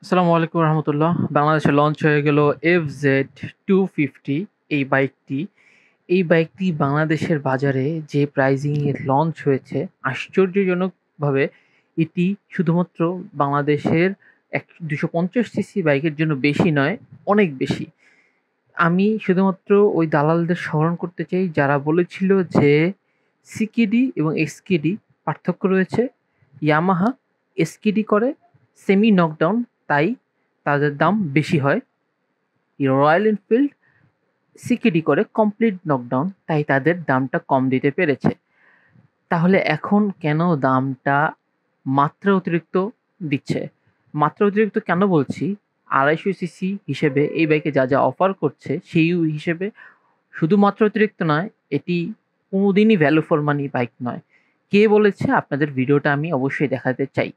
আসসালামু আলাইকুম রহমতুল্লাহ। বাংলাদেশে লঞ্চ হয়ে গেল FZ250 এই বাইকটি। এই বাইকটি বাংলাদেশের বাজারে যে প্রাইজিং এ লঞ্চ হয়েছে, আশ্চর্যজনকভাবে এটি শুধুমাত্র বাংলাদেশের ২৫০ সিসি বাইকের জন্য বেশি নয়, অনেক বেশি। আমি শুধুমাত্র ওই দালালদের স্মরণ করতে চাই যারা বলেছিল যে সিকেডি এবং এক্সকেডি পার্থক্য রয়েছে। ইয়ামাহা এসকেডি করে সেমি নকডাউন, তাই তাদের দাম বেশি হয়। রয়্যাল এনফিল্ড সিকেডি করে কমপ্লিট নকডাউন, তাই তাদের দামটা কম দিতে পেরেছে। তাহলে এখন কেন দামটা মাত্রা অতিরিক্ত দিচ্ছে? মাত্রা অতিরিক্ত কেন বলছি? ২৫০ সিসি হিসেবে এই বাইকে যা যা অফার করছে সেই হিসেবে শুধুমাত্র অতিরিক্ত নয়, এটি কোনোদিনই ভ্যালু ফর মানি বাইক নয়। কে বলেছে? আপনাদের ভিডিওটা আমি অবশ্যই দেখাতে চাই।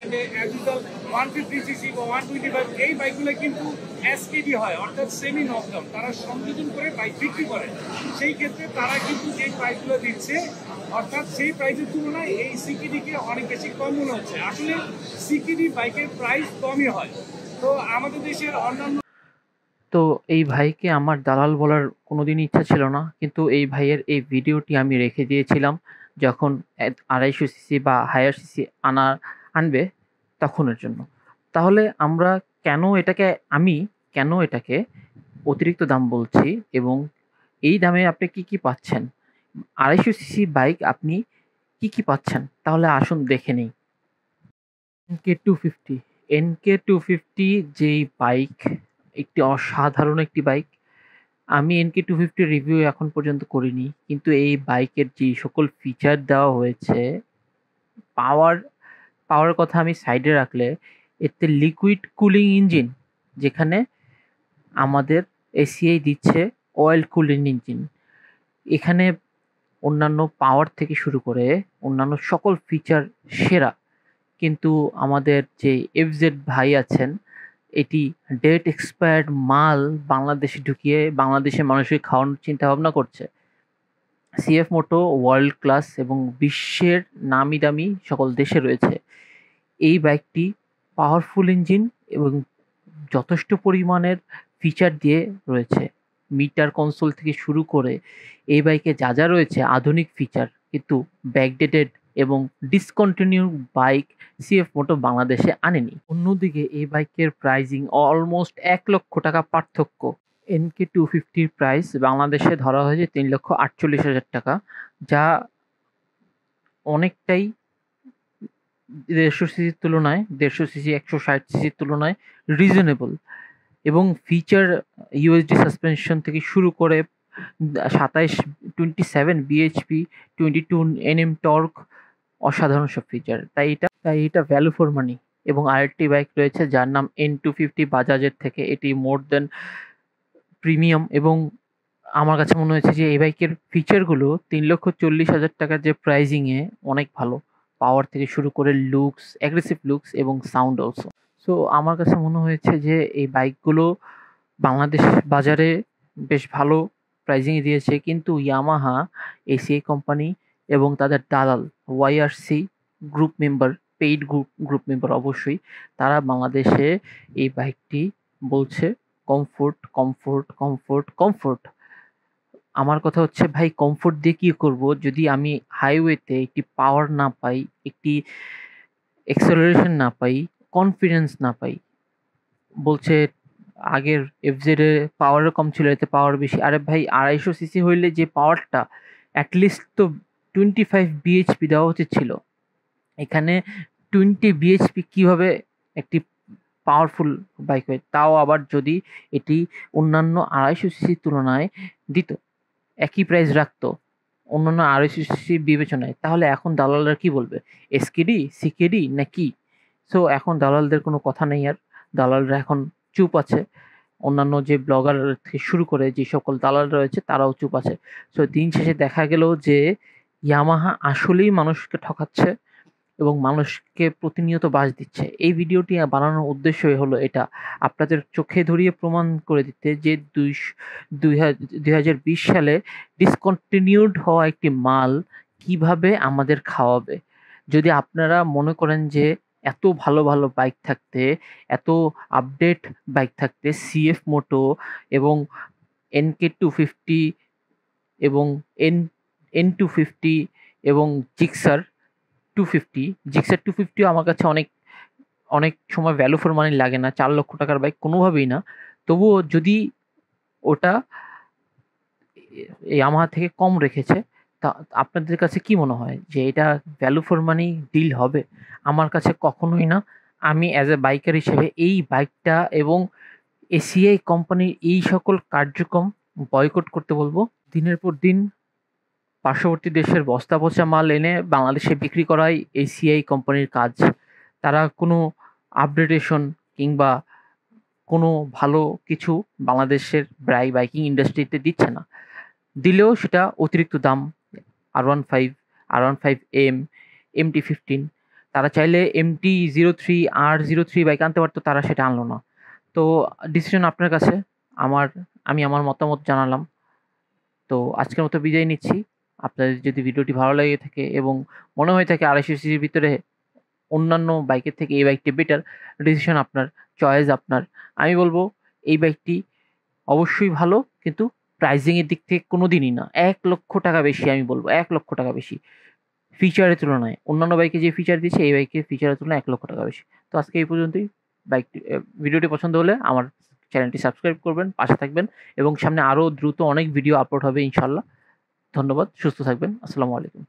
অ্যাজ ইউজুয়াল 150 সিসি বা 125 এই বাইকগুলো কিন্তু এসকেডি হয়, অর্থাৎ সেমি নকডাউন। তারা সংযোজন করে বাইক বিক্রি করে। সেই ক্ষেত্রে তারা কিন্তু যে প্রাইসগুলো দিচ্ছে, অর্থাৎ সেই প্রাইসের তুলনায় এই সিকেডিকে অনেক বেশি কম মনে হচ্ছে। আসলে সিকেডি বাইকের প্রাইস কমই হয়। তো আমাদের দেশের অন্যান্য তো এই ভাইকে আমার দালাল বলার কোনোদিনই ইচ্ছা ছিল না। কিন্তু এই ভাইয়ের এই ভিডিওটি আমি রেখে দিয়েছিলাম যখন ২৫০ সিসি বা হায়ার সিসি আনবে তখনের জন্য। তাহলে আমি কেন এটাকে অতিরিক্ত দাম বলছি এবং এই দামে আপনি কি পাচ্ছেন? ২৫০ সিসি বাইক আপনি কি পাচ্ছেন? তাহলে আসুন দেখে নেই। NK250 NK250 যেই বাইক, একটি অসাধারণ একটি বাইক। আমি NK250 রিভিউ এখন পর্যন্ত করিনি। কিন্তু এই বাইকের যে সকল ফিচার দেওয়া হয়েছে, পাওয়ার পাওয়ারের কথা আমি সাইডে রাখলে, এতে লিকুইড কুলিং ইঞ্জিন, যেখানে আমাদের এসিআই দিচ্ছে অয়েল কুলিং ইঞ্জিন। এখানে অন্যান্য পাওয়ার থেকে শুরু করে অন্যান্য সকল ফিচার সেরা। কিন্তু আমাদের যে এফজেড ভাই আছেন, এটি ডেট এক্সপায়ার্ড মাল বাংলাদেশে ঢুকিয়ে বাংলাদেশের মানুষকে খাওয়ানোর চিন্তাভাবনা করছে। সিএফ মোটো ওয়ার্ল্ড ক্লাস এবং বিশ্বের নামি দামি সকল দেশে রয়েছে। এই বাইকটি পাওয়ারফুল ইঞ্জিন এবং যথেষ্ট পরিমাণের ফিচার দিয়ে রয়েছে। মিটার কনসোল থেকে শুরু করে এই বাইকে যা যা রয়েছে আধুনিক ফিচার, কিন্তু ব্যাকডেটেড এবং ডিসকন্টিনিউ বাইক সিএফ মোটো বাংলাদেশে আনেনি। অন্যদিকে এই বাইকের প্রাইজিং অলমোস্ট ৳১,০০,০০০ পার্থক্য। NK250 প্রাইস বাংলাদেশে ধরা হয়েছে ৳৩,৪৮,০০০, যা অনেকটাই ১৫০ সিসির তুলনায়, ১৫০ সিসি ১৬০ সিসির তুলনায় রিজনেবল। এবং ফিচার ইউএসডি সাসপেনশন থেকে শুরু করে 27 বিএইচপি, 22 এনএম টর্ক, অসাধারণ সব ফিচার। তাই এটা ভ্যালু ফর মানি। এবং আরেকটি বাইক রয়েছে যার নাম N250 বাজাজের থেকে। এটি মোর দ্যান প্রিমিয়াম এবং আমার কাছে মনে হয়েছে যে এই বাইকের ফিচারগুলো ৳৩,৪০,০০০ যে প্রাইজিং এ অনেক ভালো। পাওয়ার থেকে শুরু করে লুকস, অ্যাগ্রেসিভ লুকস এবং সাউন্ড অলসো। সো আমার কাছে মনে হয়েছে যে এই বাইকগুলো বাংলাদেশ বাজারে বেশ ভালো প্রাইজিং এ দিয়েছে। কিন্তু ইয়ামাহা, এসিআই কোম্পানি এবং তাদের দালাল YRC group member, paid group member অবশ্যই, তারা বাংলাদেশে এই বাইকটি বলছে কমফোর্ট, কমফোর্ট, কমফোর্ট, কমফোর্ট। আমার কথা হচ্ছে, ভাই কমফোর্ট দিয়ে কি করব যদি আমি হাইওয়েতে একটি পাওয়ার না পাই, একটি অ্যাক্সেলারেশন না পাই, কনফিডেন্স না পাই। বলছে আগের এফজেড এ পাওয়ারও কম ছিল, এতে পাওয়ার বেশি। আরে ভাই ২৫০ সিসি হইলে যে পাওয়ারটা এটলিস্ট তো 25 বিএইচপি দেওয়া উচিত ছিল। এখানে 20 বিএইচপি কিভাবে একটি পাওয়ারফুল বাইক হয়? তাও আবার যদি এটি অন্যান্য ২৫০ সিসির তুলনায় দিত, একই প্রাইস রাখতো অন্যান্য ২৫০ সিসি বিবেচনায়, তাহলে এখন দালালরা কি বলবে? এসকেডি, সিকেডি নাকি? সো এখন দালালদের কোনো কথা নেই আর। দালালরা এখন চুপ আছে। অন্যান্য যে ব্লগার থেকে শুরু করে যে সকল দালাল রয়েছে তারাও চুপ আছে। সো দিন শেষে দেখা গেল যে ইয়ামাহা আসলেই মানুষকে ঠকাচ্ছে এবং মানুষকে প্রতিনিয়ত বাস দিচ্ছে। এই ভিডিওটি বানানোর উদ্দেশ্যই হলো এটা। আপনাদের চোখে ধরিয়ে প্রমাণ করে দিতে যে ২০২০ সালে ডিসকন্টিনিউড হওয়া একটি মাল কিভাবে আমাদের খাওয়াবে। যদি আপনারা মনে করেন যে এত ভালো ভালো বাইক থাকতে, এত আপডেট বাইক থাকতে, সিএফ মোটো এবং NK250 এবং N250 এবং জিক্সার 250, জিক্সার 250 আমার কাছে অনেক অনেক সময় ভ্যালু ফর মানি লাগে না, 4 লক্ষ টাকার বাইক কোনোভাবেই না। তবুও যদি ওটা ইয়ামাহা থেকে কম রেখেছে, তা আপনাদের কাছে কি মনে হয় যে এটা ভ্যালু ফর মানি ডিল হবে? আমার কাছে কখনোই না। আমি অ্যাজ এ বাইকার হিসেবে এই বাইকটা এবং এসিআই কোম্পানির এই সকল কার্যক্রম বয়কট করতে বলবো। দিনের পর দিন পার্শ্ববর্তী দেশের বস্তা পচা মাল এনে বাংলাদেশে বিক্রি করাই এসিআই কোম্পানির কাজ। তারা কোনো আপডেটেশন কিংবা কোনো ভালো কিছু বাংলাদেশের বাইকিং ইন্ডাস্ট্রিতে দিচ্ছে না। দিলেও সেটা অতিরিক্ত দাম। R15, R15M, MT-15, তারা চাইলে MT-03, R03 বাইক আনতে পারতো, তারা সেটা আনলো না। তো ডিসিশন আপনার কাছে। আমি আমার মতামত জানালাম। তো আজকের মতো বিদায় নিচ্ছি। আপনাদের যদি ভিডিওটি ভালো লেগে থাকে এবং মনে হয়ে থাকে 250 সিসির ভিতরে অন্যান্য বাইকের থেকে এই বাইকটি বেটার, ডিসিশন আপনার, চয়েস আপনার। আমি বলবো এই বাইকটি অবশ্যই ভালো, কিন্তু প্রাইজিং এর দিক থেকে কোনোদিনই না। 1 লক্ষ টাকা বেশি, আমি বলবো 1 লক্ষ টাকা বেশি ফিচারের তুলনায়। অন্যান্য বাইকে যে ফিচার দিচ্ছে এই বাইকের ফিচারের তুলনায় 1 লক্ষ টাকা বেশি। তো আজকে এই পর্যন্তই। ভিডিওটি পছন্দ হলে আমার চ্যানেলটি সাবস্ক্রাইব করবেন, পাশে থাকবেন এবং সামনে আরও দ্রুত অনেক ভিডিও আপলোড হবে ইনশাল্লাহ। ধন্যবাদ, সুস্থ থাকবেন। আসসালামু আলাইকুম।